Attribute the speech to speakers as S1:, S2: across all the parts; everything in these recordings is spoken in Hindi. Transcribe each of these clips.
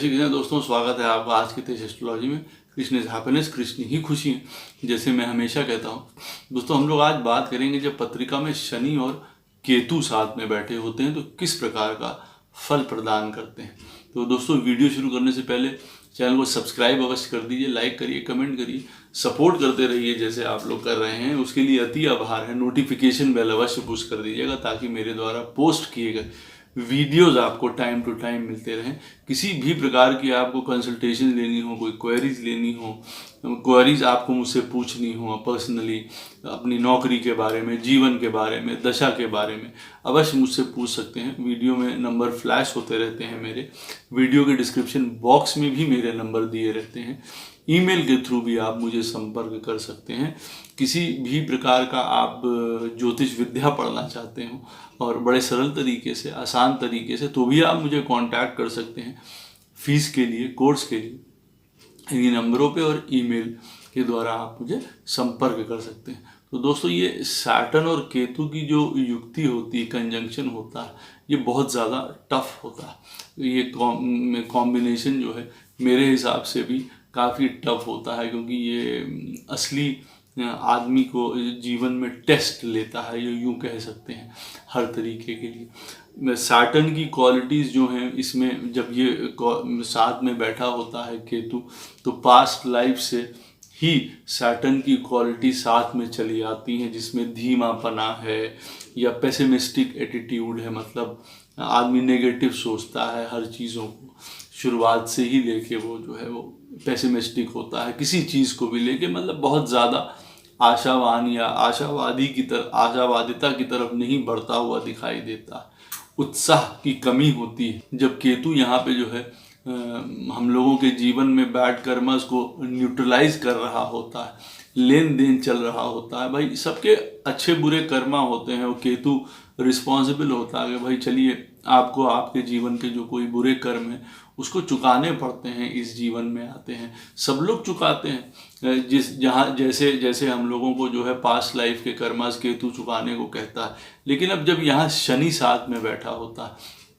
S1: श्री कृष्ण दोस्तों, स्वागत है आपका आज की तेज एस्ट्रोलॉजी में। कृष्ण इज हैप्पीनेस, कृष्ण ही खुशी है, जैसे मैं हमेशा कहता हूँ। दोस्तों, हम लोग आज बात करेंगे जब पत्रिका में शनि और केतु साथ में बैठे होते हैं तो किस प्रकार का फल प्रदान करते हैं। तो दोस्तों, वीडियो शुरू करने से पहले चैनल को सब्सक्राइब अवश्य कर दीजिए, लाइक करिए, कमेंट करिए, सपोर्ट करते रहिए जैसे आप लोग कर रहे हैं, उसके लिए अति आभार है। नोटिफिकेशन बेल अवश्य पुश कर दीजिएगा ताकि मेरे द्वारा पोस्ट किए गए वीडियोस आपको टाइम टू टाइम मिलते रहें। किसी भी प्रकार की आपको कंसल्टेशन लेनी हो, कोई क्वेरीज लेनी हो, क्वेरीज आपको मुझसे पूछनी हो पर्सनली, अपनी नौकरी के बारे में, जीवन के बारे में, दशा के बारे में, अवश्य मुझसे पूछ सकते हैं। वीडियो में नंबर फ्लैश होते रहते हैं मेरे, वीडियो के डिस्क्रिप्शन बॉक्स में भी मेरे नंबर दिए रहते हैं। ईमेल के थ्रू भी आप मुझे संपर्क कर सकते हैं। किसी भी प्रकार का आप ज्योतिष विद्या पढ़ना चाहते हो और बड़े सरल तरीके से, आसान तरीके से, तो भी आप मुझे कांटेक्ट कर सकते हैं फीस के लिए, कोर्स के लिए। इन नंबरों पे और ईमेल के द्वारा आप मुझे संपर्क कर सकते हैं। तो दोस्तों, ये सैटर्न और केतु की जो युक्ति होती है, कंजंक्शन होता है, ये बहुत ज़्यादा टफ होता है। ये कॉम्बिनेशन जो है मेरे हिसाब से भी काफ़ी टफ होता है, क्योंकि ये असली आदमी को जीवन में टेस्ट लेता है, ये यूँ कह सकते हैं हर तरीके के लिए। सैटर्न की क्वालिटीज़ जो हैं इसमें, जब ये साथ में बैठा होता है केतु, तो पास्ट लाइफ से ही सैटर्न की क्वालिटी साथ में चली आती हैं, जिसमें धीमापना है या पेसिमिस्टिक एटीट्यूड है, मतलब आदमी नेगेटिव सोचता है हर चीज़ों को, शुरुआत से ही लेके वो जो है वो पेसिमिस्टिक होता है किसी चीज़ को भी लेके, मतलब बहुत ज़्यादा आशावान या आशावादिता की तरफ नहीं बढ़ता हुआ दिखाई देता। उत्साह की कमी होती है। जब केतु यहाँ पे जो है हम लोगों के जीवन में बैड कर्मस को न्यूट्रलाइज कर रहा होता है, लेन देन चल रहा होता है। भाई, सबके अच्छे बुरे कर्मा होते हैं, वो केतु रिस्पॉन्सिबल होता है कि भाई चलिए, आपको आपके जीवन के जो कोई बुरे कर्म हैं उसको चुकाने पड़ते हैं, इस जीवन में आते हैं, सब लोग चुकाते हैं। जैसे जैसे हम लोगों को जो है पास्ट लाइफ के कर्मास केतु चुकाने को कहता है, लेकिन अब जब यहाँ शनि साथ में बैठा होता है,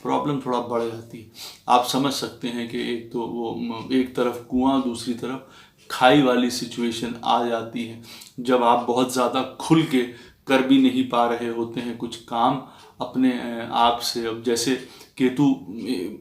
S1: प्रॉब्लम थोड़ा बढ़ जाती है। आप समझ सकते हैं कि एक तो वो एक तरफ कुआं, दूसरी तरफ खाई वाली सिचुएशन आ जाती है, जब आप बहुत ज़्यादा खुल के कर भी नहीं पा रहे होते हैं कुछ काम अपने आप से। अब जैसे केतु,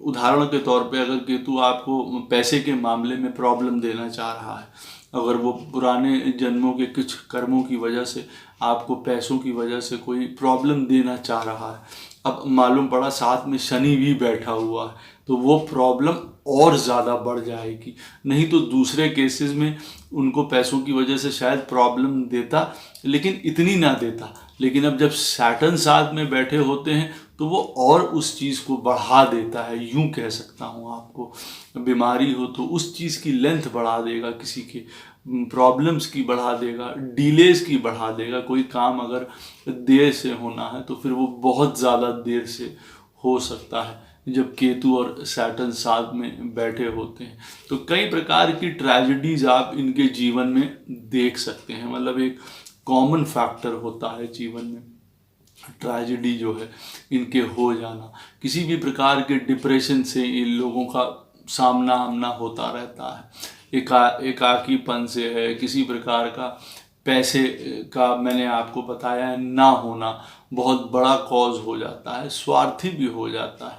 S1: उदाहरण के तौर पे, अगर केतु आपको पैसे के मामले में प्रॉब्लम देना चाह रहा है, अगर वो पुराने जन्मों के कुछ कर्मों की वजह से आपको पैसों की वजह से कोई प्रॉब्लम देना चाह रहा है, अब मालूम पड़ा साथ में शनि भी बैठा हुआ है, तो वो प्रॉब्लम और ज़्यादा बढ़ जाएगी। नहीं तो दूसरे केसेस में उनको पैसों की वजह से शायद प्रॉब्लम देता, लेकिन इतनी ना देता। लेकिन अब जब सैटर्न साथ में बैठे होते हैं तो वो और उस चीज़ को बढ़ा देता है, यूँ कह सकता हूँ। आपको बीमारी हो तो उस चीज़ की लेंथ बढ़ा देगा, किसी के प्रॉब्लम्स की बढ़ा देगा, डिलेज की बढ़ा देगा। कोई काम अगर देर से होना है तो फिर वो बहुत ज़्यादा देर से हो सकता है जब केतु और सैटर्न साथ में बैठे होते हैं। तो कई प्रकार की ट्रेजेडीज आप इनके जीवन में देख सकते हैं, मतलब एक कॉमन फैक्टर होता है जीवन में ट्रेजेडी जो है इनके हो जाना। किसी भी प्रकार के डिप्रेशन से इन लोगों का सामना होता रहता है। एकाकीपन से है, किसी प्रकार का पैसे का, मैंने आपको बताया है, ना होना बहुत बड़ा कॉज हो जाता है। स्वार्थी भी हो जाता है,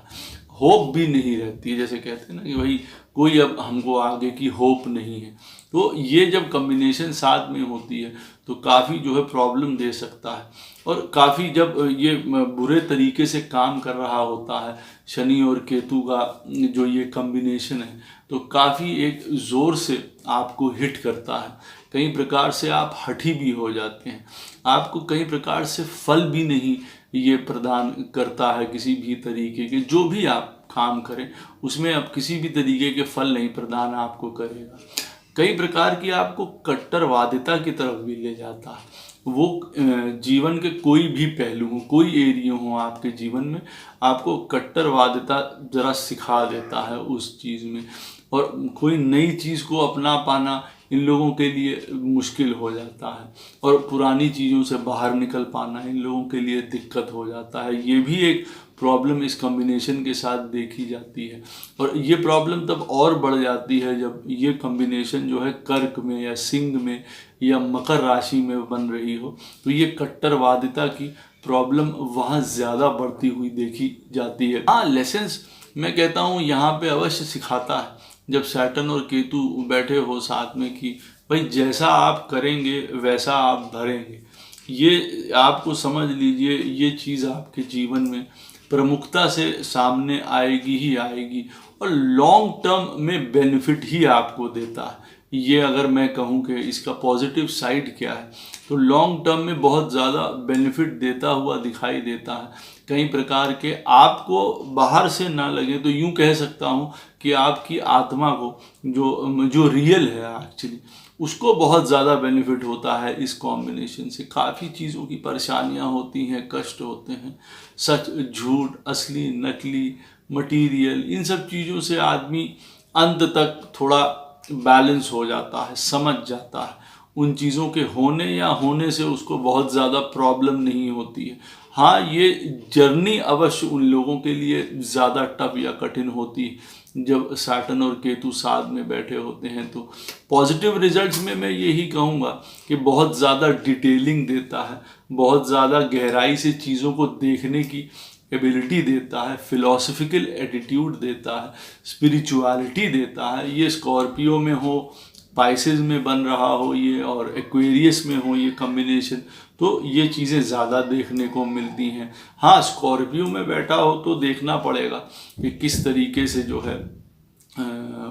S1: होप भी नहीं रहती है, जैसे कहते हैं ना कि भाई कोई अब हमको आगे की होप नहीं है। तो ये जब कम्बिनेशन साथ में होती है तो काफ़ी जो है प्रॉब्लम दे सकता है। और काफ़ी जब ये बुरे तरीके से काम कर रहा होता है शनि और केतु का जो ये कम्बिनेशन है, तो काफ़ी एक ज़ोर से आपको हिट करता है। कई प्रकार से आप हठी भी हो जाते हैं, आपको कई प्रकार से फल भी नहीं ये प्रदान करता है। किसी भी तरीके के जो भी आप काम करें उसमें अब किसी भी तरीके के फल नहीं प्रदान आपको करेगा। कई प्रकार की आपको कट्टरवादिता की तरफ भी ले जाता है। वो जीवन के कोई भी पहलू हो, कोई एरिया हो आपके जीवन में, आपको कट्टरवादिता जरा सिखा देता है उस चीज़ में। और कोई नई चीज़ को अपना पाना इन लोगों के लिए मुश्किल हो जाता है, और पुरानी चीज़ों से बाहर निकल पाना इन लोगों के लिए दिक्कत हो जाता है। ये भी एक प्रॉब्लम इस कॉम्बिनेशन के साथ देखी जाती है। और ये प्रॉब्लम तब और बढ़ जाती है जब ये कॉम्बिनेशन जो है कर्क में या सिंह में या मकर राशि में बन रही हो, तो ये कट्टरवादिता की प्रॉब्लम वहाँ ज़्यादा बढ़ती हुई देखी जाती है। हाँ, लेसन्स मैं कहता हूँ यहाँ पे अवश्य सिखाता है जब सैटर्न और केतु बैठे हो साथ में, कि भाई जैसा आप करेंगे वैसा आप भरेंगे। ये आपको समझ लीजिए, ये चीज़ आपके जीवन में प्रमुखता से सामने आएगी ही आएगी और लॉन्ग टर्म में बेनिफिट ही आपको देता है। ये अगर मैं कहूँ कि इसका पॉजिटिव साइड क्या है, तो लॉन्ग टर्म में बहुत ज़्यादा बेनिफिट देता हुआ दिखाई देता है। कई प्रकार के आपको बाहर से ना लगे तो यूँ कह सकता हूँ कि आपकी आत्मा को जो रियल है एक्चुअली, उसको बहुत ज़्यादा बेनिफिट होता है इस कॉम्बिनेशन से। काफ़ी चीज़ों की परेशानियाँ होती हैं, कष्ट होते हैं, सच झूठ, असली नकली, मटीरियल, इन सब चीज़ों से आदमी अंत तक थोड़ा बैलेंस हो जाता है, समझ जाता है। उन चीज़ों के होने या होने से उसको बहुत ज़्यादा प्रॉब्लम नहीं होती है। हाँ, ये जर्नी अवश्य उन लोगों के लिए ज़्यादा टफ या कठिन होती है जब सैटर्न और केतु साथ में बैठे होते हैं। तो पॉजिटिव रिजल्ट्स में मैं यही कहूँगा कि बहुत ज़्यादा डिटेलिंग देता है, बहुत ज़्यादा गहराई से चीज़ों को देखने की एबिलिटी देता है, फिलॉसफिकल एटीट्यूड देता है, स्पिरिचुअलिटी देता है। ये स्कॉर्पियो में हो, पाइसेस में बन रहा हो ये, और एक्वेरियस में हो ये कॉम्बिनेशन, तो ये चीज़ें ज़्यादा देखने को मिलती हैं। हाँ, स्कॉर्पियो में बैठा हो तो देखना पड़ेगा कि किस तरीके से जो है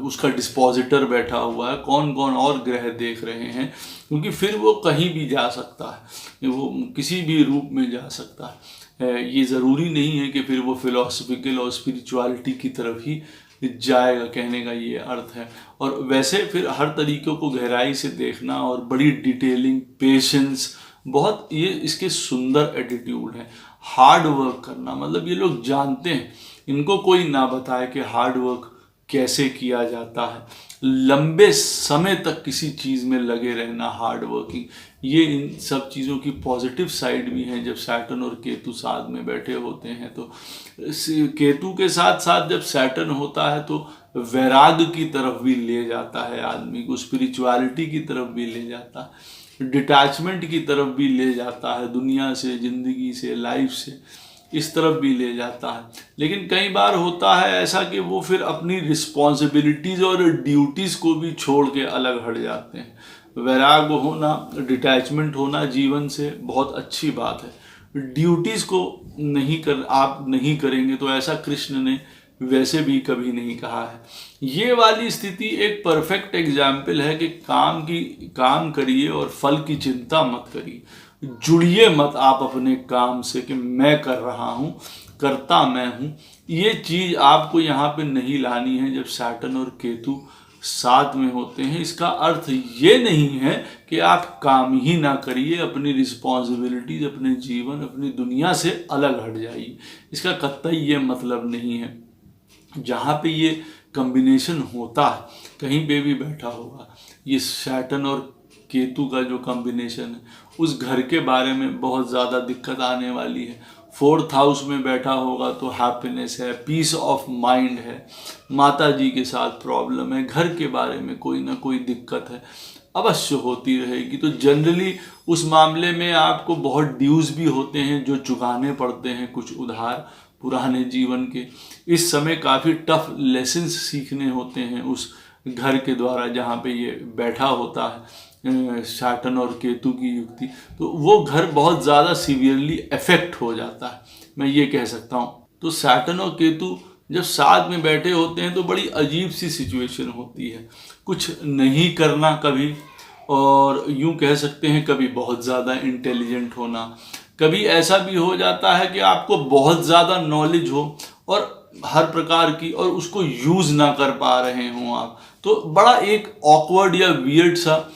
S1: उसका डिस्पोजिटर बैठा हुआ है, कौन कौन और ग्रह देख रहे हैं, क्योंकि फिर वो कहीं भी जा सकता है, वो किसी भी रूप में जा सकता है। ये ज़रूरी नहीं है कि फिर वो फिलॉसफिकल और स्पिरिचुअलिटी की तरफ ही जाएगा, कहने का ये अर्थ है। और वैसे फिर हर तरीक़ों को गहराई से देखना और बड़ी डिटेलिंग, पेशेंस, बहुत ये इसके सुंदर एटीट्यूड है। हार्ड वर्क करना, मतलब ये लोग जानते हैं, इनको कोई ना बताए कि हार्ड वर्क कैसे किया जाता है। लंबे समय तक किसी चीज़ में लगे रहना, हार्ड वर्किंग, ये इन सब चीज़ों की पॉजिटिव साइड भी हैं जब सैटर्न और केतु साथ में बैठे होते हैं। तो केतु के साथ साथ जब सैटर्न होता है तो वैराग्य की तरफ भी ले जाता है आदमी को, स्पिरिचुअलिटी की तरफ भी ले जाता है, डिटैचमेंट की तरफ भी ले जाता है, दुनिया से, ज़िंदगी से, लाइफ से, इस तरफ भी ले जाता है। लेकिन कई बार होता है ऐसा कि वो फिर अपनी रिस्पॉन्सिबिलिटीज़ और ड्यूटीज़ को भी छोड़ के अलग हट जाते हैं। वैराग्य होना, डिटैचमेंट होना जीवन से बहुत अच्छी बात है। ड्यूटीज़ को आप नहीं करेंगे तो ऐसा कृष्ण ने वैसे भी कभी नहीं कहा है। ये वाली स्थिति एक परफेक्ट एग्जाम्पल है कि काम करिए और फल की चिंता मत करिए। जुड़िए मत आप अपने काम से कि मैं कर रहा हूँ, करता मैं हूँ। ये चीज़ आपको यहाँ पे नहीं लानी है जब सैटर्न और केतु साथ में होते हैं। इसका अर्थ ये नहीं है कि आप काम ही ना करिए, अपनी रिस्पॉन्सिबिलिटीज, अपने जीवन, अपनी दुनिया से अलग हट जाइए, इसका कतई ये मतलब नहीं है। जहाँ पे ये कॉम्बिनेशन होता है, कहीं पे भी बैठा होगा, ये सैटर्न और केतु का जो कॉम्बिनेशन है, उस घर के बारे में बहुत ज़्यादा दिक्कत आने वाली है। 4th हाउस में बैठा होगा तो हैप्पीनेस है, पीस ऑफ माइंड है, माता जी के साथ प्रॉब्लम है, घर के बारे में कोई ना कोई दिक्कत है, अवश्य होती रहेगी। तो जनरली उस मामले में आपको बहुत ड्यूज़ भी होते हैं जो चुकाने पड़ते हैं, कुछ उधार पुराने जीवन के। इस समय काफ़ी टफ लेसन्स सीखने होते हैं उस घर के द्वारा जहाँ पे ये बैठा होता है सैटर्न और केतु की युक्ति। तो वो घर बहुत ज़्यादा सीवियरली अफेक्ट हो जाता है, मैं ये कह सकता हूँ। तो सैटर्न और केतु जब साथ में बैठे होते हैं तो बड़ी अजीब सी सिचुएशन होती है। कुछ नहीं करना कभी, और यूँ कह सकते हैं कभी बहुत ज़्यादा इंटेलिजेंट होना, कभी ऐसा भी हो जाता है कि आपको बहुत ज़्यादा नॉलेज हो और हर प्रकार की, और उसको यूज़ ना कर पा रहे हों आप। तो बड़ा एक ऑकवर्ड या वियर्ड सा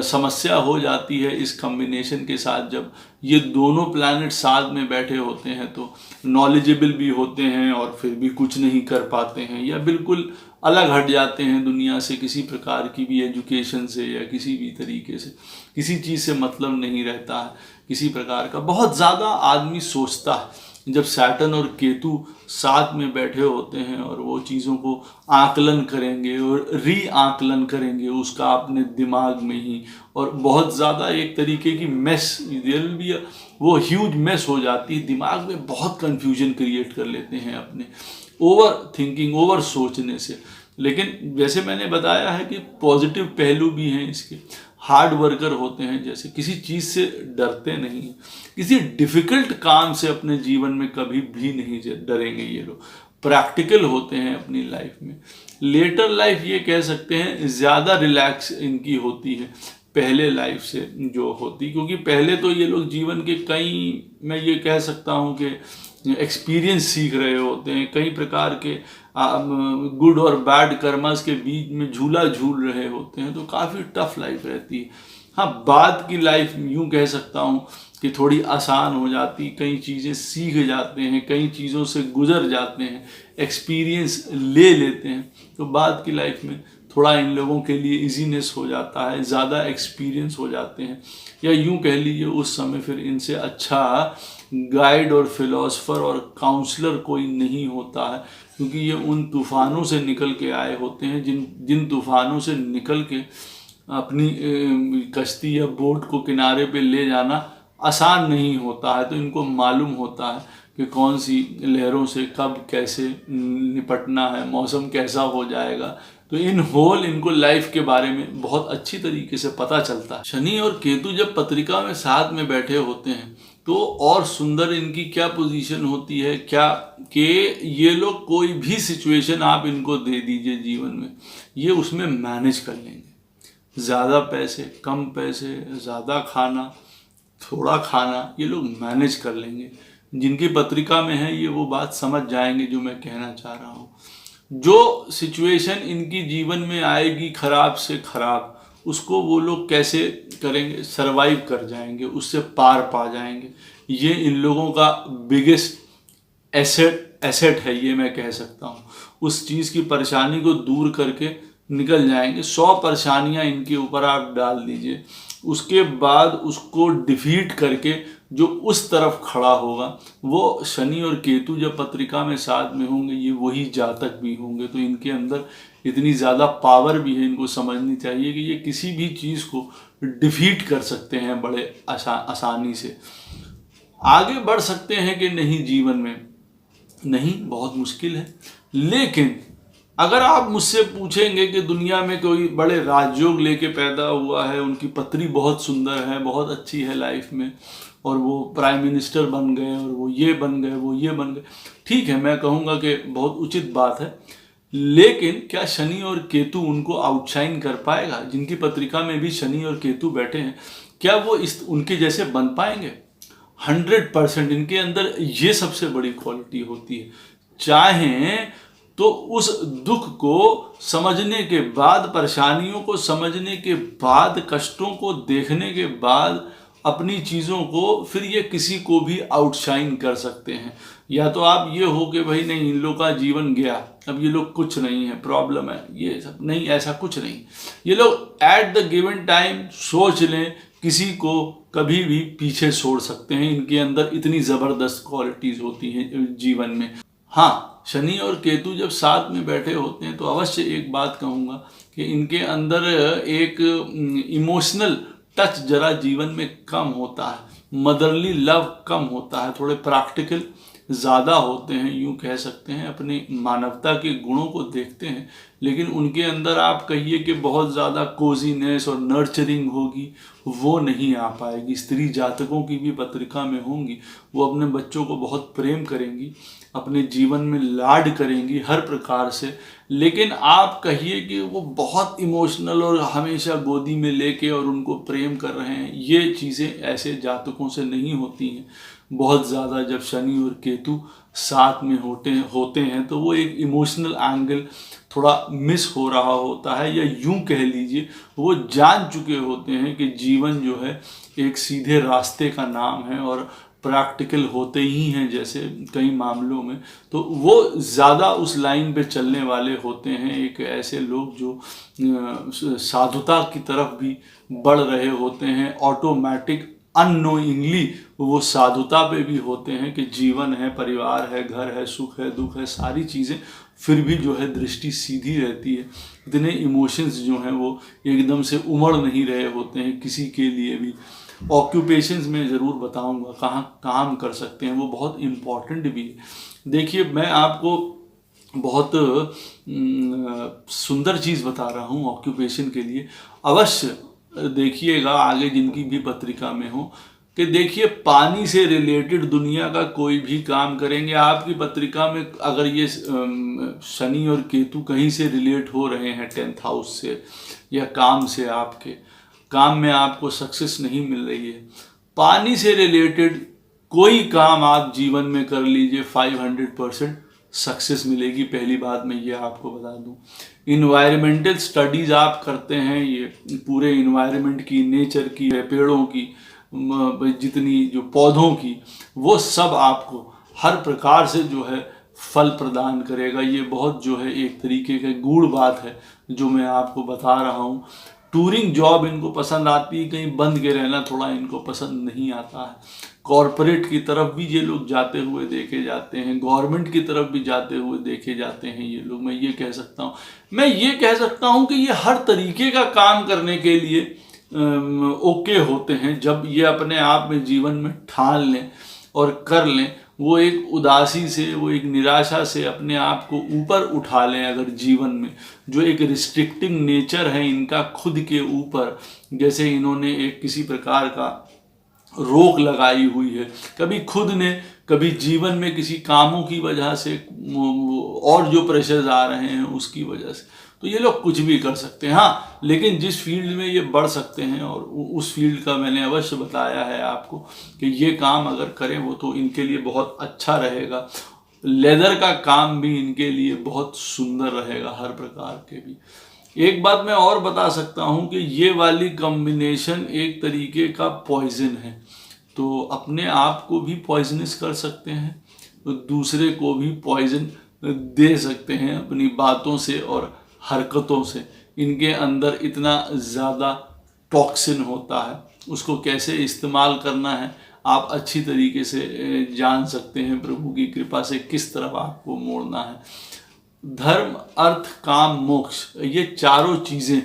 S1: समस्या हो जाती है इस कॉम्बिनेशन के साथ। जब ये दोनों प्लैनेट साथ में बैठे होते हैं तो नॉलेजेबल भी होते हैं और फिर भी कुछ नहीं कर पाते हैं, या बिल्कुल अलग हट जाते हैं दुनिया से, किसी प्रकार की भी एजुकेशन से या किसी भी तरीके से, किसी चीज़ से मतलब नहीं रहता है किसी प्रकार का। बहुत ज़्यादा आदमी सोचता है, जब सैटर्न और केतु साथ में बैठे होते हैं और वो चीज़ों को आकलन करेंगे और री आकलन करेंगे उसका अपने दिमाग में ही, और बहुत ज़्यादा एक तरीके की मेस भी वो ह्यूज मेस हो जाती है, दिमाग में बहुत कन्फ्यूजन क्रिएट कर लेते हैं अपने ओवर थिंकिंग, ओवर सोचने से। लेकिन जैसे मैंने बताया है कि पॉजिटिव पहलू भी हैं इसके। हार्ड वर्कर होते हैं, जैसे किसी चीज़ से डरते नहीं हैं, किसी डिफ़िकल्ट काम से अपने जीवन में कभी भी नहीं डरेंगे ये लोग। प्रैक्टिकल होते हैं अपनी लाइफ में। लेटर लाइफ ये कह सकते हैं ज़्यादा रिलैक्स इनकी होती है पहले लाइफ से जो होती, क्योंकि पहले तो ये लोग जीवन के कई, मैं ये कह सकता हूँ कि एक्सपीरियंस सीख रहे होते हैं, कई प्रकार के गुड और बैड कर्मस के बीच में झूला झूल रहे होते हैं, तो काफ़ी टफ लाइफ रहती है। हाँ, बाद की लाइफ यूँ कह सकता हूँ कि थोड़ी आसान हो जाती, कई चीज़ें सीख जाते हैं, कई चीज़ों से गुजर जाते हैं, एक्सपीरियंस ले लेते हैं, तो बाद की लाइफ में थोड़ा इन लोगों के लिए इजीनेस हो जाता है, ज़्यादा एक्सपीरियंस हो जाते हैं, या यूँ कह लीजिए उस समय फिर इनसे अच्छा गाइड और फिलोसफर और काउंसलर कोई नहीं होता है, क्योंकि ये उन तूफ़ानों से निकल के आए होते हैं जिन तूफ़ानों से निकल के अपनी कश्ती या बोट को किनारे पे ले जाना आसान नहीं होता है। तो इनको मालूम होता है कि कौन सी लहरों से कब कैसे निपटना है, मौसम कैसा हो जाएगा, तो इन होल इनको लाइफ के बारे में बहुत अच्छी तरीके से पता चलता है। शनि और केतु जब पत्रिका में साथ में बैठे होते हैं तो और सुंदर इनकी क्या पोजीशन होती है, क्या कि ये लोग कोई भी सिचुएशन आप इनको दे दीजिए जीवन में, ये उसमें मैनेज कर लेंगे। ज़्यादा पैसे, कम पैसे, ज़्यादा खाना, थोड़ा खाना, ये लोग मैनेज कर लेंगे। जिनकी पत्रिका में है ये वो बात समझ जाएंगे जो मैं कहना चाह रहा हूँ। जो सिचुएशन इनकी जीवन में आएगी खराब से खराब, उसको वो लोग कैसे करेंगे, सरवाइव कर जाएंगे, उससे पार पा जाएंगे। ये इन लोगों का बिगेस्ट एसेट है, ये मैं कह सकता हूँ। उस चीज़ की परेशानी को दूर करके निकल जाएंगे। 100 परेशानियाँ इनके ऊपर आप डाल दीजिए, उसके बाद उसको डिफीट करके जो उस तरफ खड़ा होगा, वो शनि और केतु जब पत्रिका में साथ में होंगे ये वही जातक भी होंगे। तो इनके अंदर इतनी ज़्यादा पावर भी है, इनको समझनी चाहिए कि ये किसी भी चीज़ को डिफीट कर सकते हैं बड़े आसानी से। आगे बढ़ सकते हैं कि नहीं जीवन में, नहीं, बहुत मुश्किल है। लेकिन अगर आप मुझसे पूछेंगे कि दुनिया में कोई बड़े राजयोग लेके पैदा हुआ है, उनकी पत्री बहुत सुंदर है, बहुत अच्छी है लाइफ में, और वो प्राइम मिनिस्टर बन गए और वो ये बन गए, वो ये बन गए, ठीक है, मैं कहूँगा कि बहुत उचित बात है। लेकिन क्या शनि और केतु उनको आउटशाइन कर पाएगा? जिनकी पत्रिका में भी शनि और केतु बैठे हैं, क्या वो उनके जैसे बन पाएंगे? 100% इनके अंदर ये सबसे बड़ी क्वालिटी होती है। चाहें तो उस दुख को समझने के बाद, परेशानियों को समझने के बाद, कष्टों को देखने के बाद अपनी चीज़ों को फिर ये किसी को भी आउटशाइन कर सकते हैं। या तो आप ये हो कि भाई नहीं, इन लोग का जीवन गया, अब ये लोग कुछ नहीं है, प्रॉब्लम है, ये सब नहीं, ऐसा कुछ नहीं। ये लोग एट द गिवन टाइम सोच लें, किसी को कभी भी पीछे छोड़ सकते हैं। इनके अंदर इतनी ज़बरदस्त क्वालिटीज़ होती हैं जीवन में। हाँ, शनि और केतु जब साथ में बैठे होते हैं तो अवश्य एक बात कहूँगा कि इनके अंदर एक इमोशनल टच जरा जीवन में कम होता है, मदरली लव कम होता है, थोड़े प्रैक्टिकल ज़्यादा होते हैं, यूँ कह सकते हैं, अपनी मानवता के गुणों को देखते हैं। लेकिन उनके अंदर आप कहिए कि बहुत ज़्यादा कोजीनेस और नर्चरिंग होगी, वो नहीं आ पाएगी। स्त्री जातकों की भी पत्रिका में होंगी, वो अपने बच्चों को बहुत प्रेम करेंगी, अपने जीवन में लाड करेंगी हर प्रकार से। लेकिन आप कहिए कि वो बहुत इमोशनल और हमेशा गोदी में लेके और उनको प्रेम कर रहे हैं, ये चीज़ें ऐसे जातकों से नहीं होती हैं। बहुत ज़्यादा जब शनि और केतु साथ में होते हैं तो वो एक इमोशनल एंगल थोड़ा मिस हो रहा होता है, या यूं कह लीजिए वो जान चुके होते हैं कि जीवन जो है एक सीधे रास्ते का नाम है और प्रैक्टिकल होते ही हैं जैसे कई मामलों में, तो वो ज़्यादा उस लाइन पे चलने वाले होते हैं। एक ऐसे लोग जो साधुता की तरफ भी बढ़ रहे होते हैं, ऑटोमेटिक अननोइंगली वो साधुता पे भी होते हैं कि जीवन है, परिवार है, घर है, सुख है, दुख है, सारी चीज़ें, फिर भी जो है दृष्टि सीधी रहती है। इतने इमोशंस जो हैं वो एकदम से उमड़ नहीं रहे होते हैं किसी के लिए भी। ऑक्यूपेशंस में ज़रूर बताऊंगा कहाँ काम कर सकते हैं, वो बहुत इम्पॉर्टेंट भी है। देखिए, मैं आपको बहुत सुंदर चीज़ बता रहा हूँ ऑक्यूपेशन के लिए, अवश्य देखिएगा आगे जिनकी भी पत्रिका में हो, कि देखिए पानी से रिलेटेड दुनिया का कोई भी काम करेंगे, आपकी पत्रिका में अगर ये शनि और केतु कहीं से रिलेट हो रहे हैं 10th हाउस से या काम से, आपके काम में आपको सक्सेस नहीं मिल रही है, पानी से रिलेटेड कोई काम आप जीवन में कर लीजिए 500% सक्सेस मिलेगी। पहली बात मैं ये आपको बता दूं। इन्वायरमेंटल स्टडीज आप करते हैं, ये पूरे इन्वायरमेंट की, नेचर की, पेड़ों की, जितनी जो पौधों की, वो सब आपको हर प्रकार से जो है फल प्रदान करेगा। ये बहुत जो है एक तरीके का गूढ़ बात है जो मैं आपको बता रहा हूँ। टूरिंग जॉब इनको पसंद आती है, कहीं बंद के रहना थोड़ा इनको पसंद नहीं आता है। कॉरपोरेट की तरफ भी ये लोग जाते हुए देखे जाते हैं, गवर्नमेंट की तरफ भी जाते हुए देखे जाते हैं ये लोग। मैं ये कह सकता हूँ कि ये हर तरीके का काम करने के लिए ओके होते हैं जब ये अपने आप में जीवन में ठान लें और कर लें। वो एक उदासी से, वो एक निराशा से अपने आप को ऊपर उठा लें। अगर जीवन में जो एक रिस्ट्रिक्टिंग नेचर है इनका खुद के ऊपर, जैसे इन्होंने एक किसी प्रकार का रोक लगाई हुई है, कभी खुद ने, कभी जीवन में किसी कामों की वजह से और जो प्रेशर्स आ रहे हैं उसकी वजह से, तो ये लोग कुछ भी कर सकते हैं। हाँ, लेकिन जिस फील्ड में ये बढ़ सकते हैं और उस फील्ड का मैंने अवश्य बताया है आपको कि ये काम अगर करें वो तो इनके लिए बहुत अच्छा रहेगा। लेदर का काम भी इनके लिए बहुत सुंदर रहेगा, हर प्रकार के भी। एक बात मैं और बता सकता हूँ कि ये वाली कॉम्बिनेशन एक तरीके का पॉइजन है, तो अपने आप को भी पॉइजनस कर सकते हैं, तो दूसरे को भी पॉइजन दे सकते हैं अपनी बातों से और हरकतों से। इनके अंदर इतना ज़्यादा टॉक्सिन होता है, उसको कैसे इस्तेमाल करना है आप अच्छी तरीके से जान सकते हैं। प्रभु की कृपा से किस तरफ आपको मोड़ना है। धर्म, अर्थ, काम, मोक्ष, ये चारों चीज़ें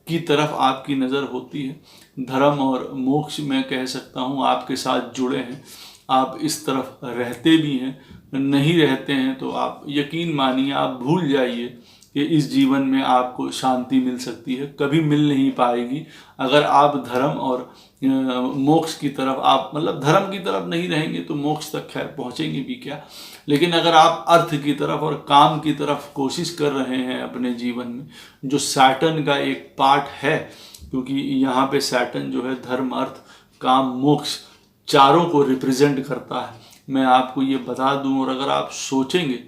S1: की तरफ आपकी नज़र होती है। धर्म और मोक्ष मैं कह सकता हूँ आपके साथ जुड़े हैं, आप इस तरफ रहते भी हैं, नहीं रहते हैं तो आप यकीन मानिए, आप भूल जाइए कि इस जीवन में आपको शांति मिल सकती है, कभी मिल नहीं पाएगी अगर आप धर्म और मोक्ष की तरफ, आप मतलब धर्म की तरफ नहीं रहेंगे तो मोक्ष तक खैर पहुँचेंगे भी क्या। लेकिन अगर आप अर्थ की तरफ और काम की तरफ कोशिश कर रहे हैं अपने जीवन में, जो सैटर्न का एक पार्ट है, क्योंकि यहाँ पे सैटर्न जो है धर्म, अर्थ, काम, मोक्ष चारों को रिप्रेजेंट करता है, मैं आपको ये बता दूं। और अगर आप सोचेंगे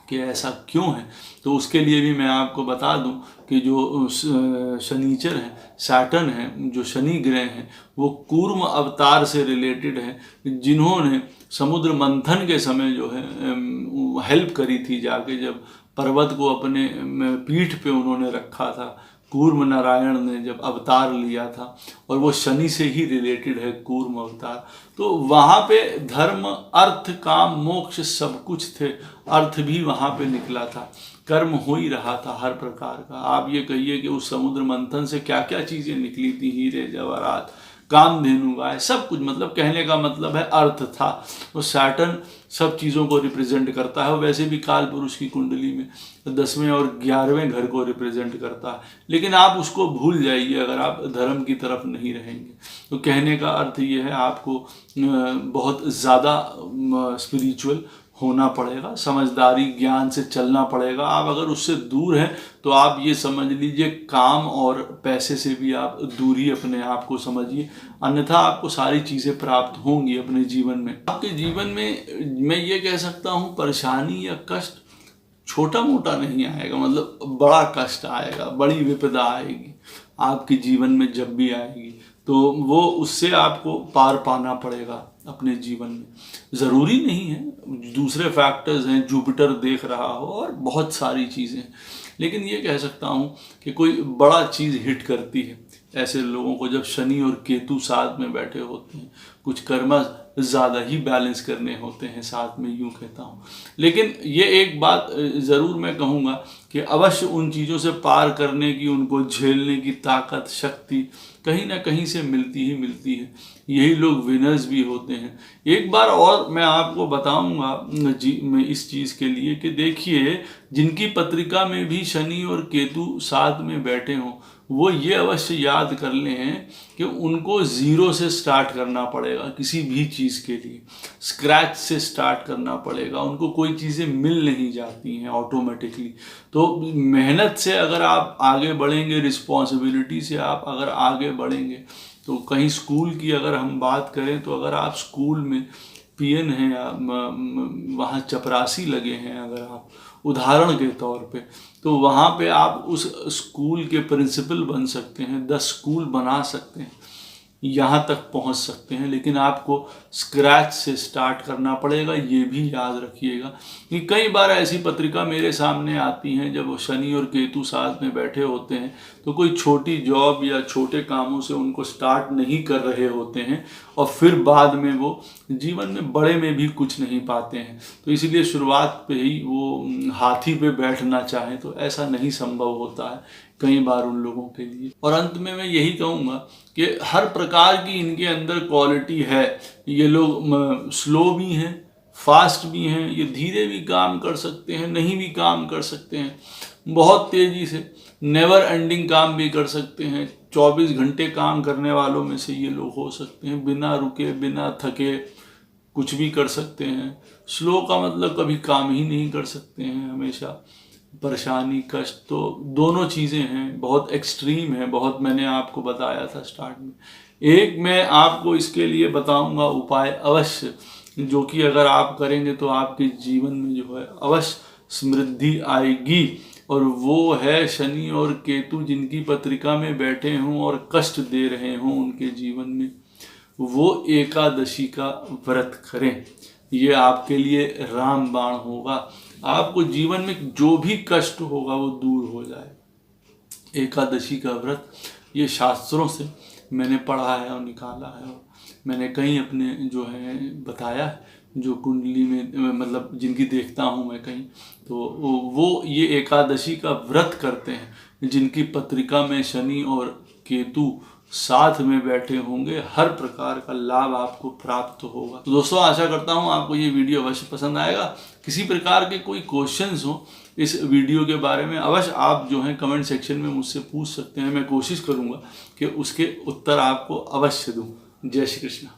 S1: कि ऐसा क्यों है तो उसके लिए भी मैं आपको बता दूं कि जो शनिचर है, सैटर्न है, जो शनि ग्रह हैं, वो कूर्म अवतार से रिलेटेड है, जिन्होंने समुद्र मंथन के समय जो है हेल्प करी थी जाके, जब पर्वत को अपने पीठ पे उन्होंने रखा था। कूर्म नारायण ने जब अवतार लिया था, और वो शनि से ही रिलेटेड है कूर्म अवतार। तो वहाँ पे धर्म, अर्थ, काम, मोक्ष सब कुछ थे। अर्थ भी वहाँ पे निकला था, कर्म हो ही रहा था हर प्रकार का। आप ये कहिए कि उस समुद्र मंथन से क्या क्या चीज़ें निकली थी, हीरे जवाहरात, कामधेनु गाय, सब कुछ, मतलब कहने का मतलब है अर्थ था। वो सैटर्न सब चीज़ों को रिप्रेजेंट करता है। वैसे भी काल पुरुष की कुंडली में 10वें और 11वें घर को रिप्रेजेंट करता है, लेकिन आप उसको भूल जाइए अगर आप धर्म की तरफ नहीं रहेंगे। तो कहने का अर्थ ये है, आपको बहुत ज़्यादा स्पिरिचुअल होना पड़ेगा, समझदारी, ज्ञान से चलना पड़ेगा। आप अगर उससे दूर हैं तो आप ये समझ लीजिए काम और पैसे से भी आप दूरी अपने आप को समझिए, अन्यथा आपको सारी चीज़ें प्राप्त होंगी अपने जीवन में। आपके जीवन में मैं ये कह सकता हूँ परेशानी या कष्ट छोटा मोटा नहीं आएगा, मतलब बड़ा कष्ट आएगा, बड़ी विपदा आएगी आपके जीवन में। जब भी आएगी तो वो उससे आपको पार पाना पड़ेगा अपने जीवन में। ज़रूरी नहीं है, दूसरे फैक्टर्स हैं, जुपिटर देख रहा हो और बहुत सारी चीज़ें, लेकिन ये कह सकता हूँ कि कोई बड़ा चीज़ हिट करती है, ऐसे लोगों को जब शनि और केतु साथ में बैठे होते हैं, कुछ कर्म ज़्यादा ही बैलेंस करने होते हैं साथ में, यूँ कहता हूँ। लेकिन ये एक बात ज़रूर मैं कहूँगा कि अवश्य उन चीज़ों से पार करने की, उनको झेलने की ताकत, शक्ति कहीं ना कहीं से मिलती ही मिलती है। यही लोग विनर्स भी होते हैं। एक बार और मैं आपको बताऊंगा जी मैं इस चीज़ के लिए कि देखिए, जिनकी पत्रिका में भी शनि और केतु साथ में बैठे हों, वो ये अवश्य याद कर लें कि उनको ज़ीरो से स्टार्ट करना पड़ेगा किसी भी चीज़ के लिए, स्क्रैच से स्टार्ट करना पड़ेगा। उनको कोई चीज़ें मिल नहीं जाती हैं ऑटोमेटिकली। तो मेहनत से अगर आप आगे बढ़ेंगे, रिस्पॉन्सिबिलिटी से आप अगर आगे बढ़ेंगे, तो कहीं स्कूल की अगर हम बात करें, तो अगर आप स्कूल में पीएन हैं या वहाँ चपरासी लगे हैं, अगर आप उदाहरण के तौर पे, तो वहाँ पे आप उस स्कूल के प्रिंसिपल बन सकते हैं, 10 स्कूल बना सकते हैं, यहाँ तक पहुँच सकते हैं। लेकिन आपको स्क्रैच से स्टार्ट करना पड़ेगा, ये भी याद रखिएगा। कि कई बार ऐसी पत्रिका मेरे सामने आती हैं जब वो शनि और केतु साथ में बैठे होते हैं, तो कोई छोटी जॉब या छोटे कामों से उनको स्टार्ट नहीं कर रहे होते हैं, और फिर बाद में वो जीवन में बड़े में भी कुछ नहीं पाते हैं। तो इसीलिए शुरुआत पे ही वो हाथी पे बैठना चाहें तो ऐसा नहीं संभव होता है कई बार उन लोगों के लिए। और अंत में मैं यही कहूँगा कि हर प्रकार की इनके अंदर क्वालिटी है। ये लोग स्लो भी हैं, फास्ट भी हैं, ये धीरे भी काम कर सकते हैं, नहीं भी काम कर सकते हैं, बहुत तेज़ी से नेवर एंडिंग काम भी कर सकते हैं। 24 घंटे काम करने वालों में से ये लोग हो सकते हैं, बिना रुके बिना थके कुछ भी कर सकते हैं। स्लो का मतलब कभी काम ही नहीं कर सकते हैं, हमेशा परेशानी, कष्ट, तो दोनों चीज़ें हैं, बहुत एक्सट्रीम है। बहुत मैंने आपको बताया था स्टार्ट में। एक मैं आपको इसके लिए बताऊंगा उपाय अवश्य, जो कि अगर आप करेंगे तो आपके जीवन में जो है अवश्य समृद्धि आएगी। और वो है शनि और केतु जिनकी पत्रिका में बैठे हों और कष्ट दे रहे हों उनके जीवन में, वो एकादशी का व्रत करें। ये आपके लिए रामबाण होगा। आपको जीवन में जो भी कष्ट होगा वो दूर हो जाए। एकादशी का व्रत ये शास्त्रों से मैंने पढ़ा है और निकाला है, और मैंने कहीं अपने जो है बताया है, जो कुंडली में मतलब जिनकी देखता हूँ मैं कहीं, तो वो ये एकादशी का व्रत करते हैं जिनकी पत्रिका में शनि और केतु साथ में बैठे होंगे। हर प्रकार का लाभ आपको प्राप्त होगा। तो दोस्तों, आशा करता हूँ आपको ये वीडियो अवश्य पसंद आएगा। किसी प्रकार के कोई क्वेश्चंस हो इस वीडियो के बारे में, अवश्य आप जो है कमेंट सेक्शन में मुझसे पूछ सकते हैं। मैं कोशिश करूँगा कि उसके उत्तर आपको अवश्य दूँ। जय श्री कृष्ण।